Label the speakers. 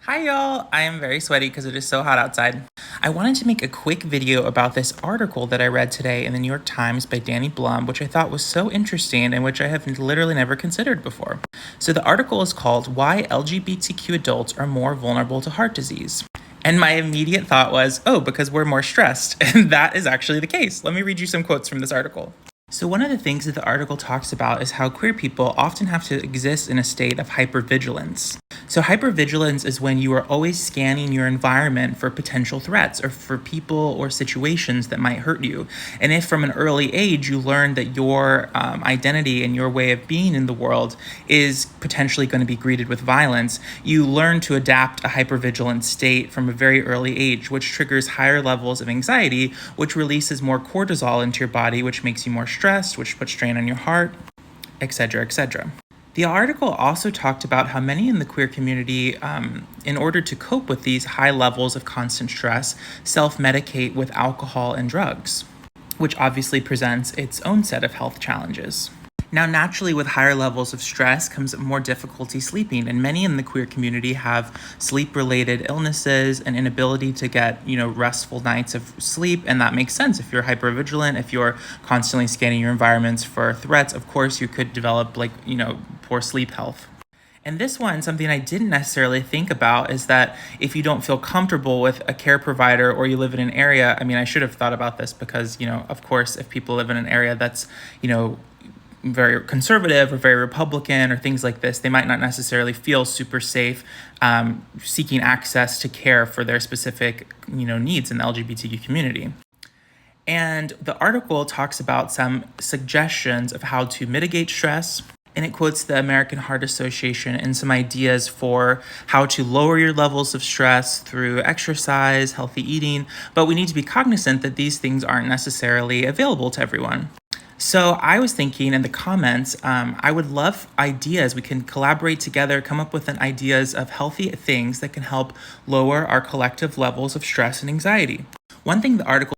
Speaker 1: Hi y'all, I am very sweaty because it is so hot outside. I wanted to make a quick video about this article that I read today in the New York Times by Danny Blum, which I thought was so interesting and which I have literally never considered before. So the article is called Why LGBTQ Adults Are More Vulnerable to Heart Disease. And my immediate thought was, oh, because we're more stressed. And that is actually the case. Let me read you some quotes from this article. So one of the things that the article talks about is how queer people often have to exist in a state of hypervigilance. So hypervigilance is when you are always scanning your environment for potential threats or for people or situations that might hurt you. And if from an early age you learn that your identity and your way of being in the world is potentially going to be greeted with violence, you learn to adapt a hypervigilant state from a very early age, which triggers higher levels of anxiety, which releases more cortisol into your body, which makes you more stressed, which puts strain on your heart, etc., etc. The article also talked about how many in the queer community, in order to cope with these high levels of constant stress, self-medicate with alcohol and drugs, which obviously presents its own set of health challenges. Now, naturally, with higher levels of stress comes more difficulty sleeping, and many in the queer community have sleep-related illnesses and inability to get, restful nights of sleep, and that makes sense. If you're hypervigilant, if you're constantly scanning your environments for threats, of course, you could develop, poor sleep health. And this one, something I didn't necessarily think about is that if you don't feel comfortable with a care provider or you live in an area, I should have thought about this because, of course, if people live in an area that's, very conservative or very Republican or things like this, they might not necessarily feel super safe seeking access to care for their specific, needs in the LGBTQ community. And the article talks about some suggestions of how to mitigate stress. And it quotes the American Heart Association and some ideas for how to lower your levels of stress through exercise, healthy eating. But we need to be cognizant that these things aren't necessarily available to everyone. So I was thinking in the comments, I would love ideas. We can collaborate together, come up with ideas of healthy things that can help lower our collective levels of stress and anxiety. One thing the article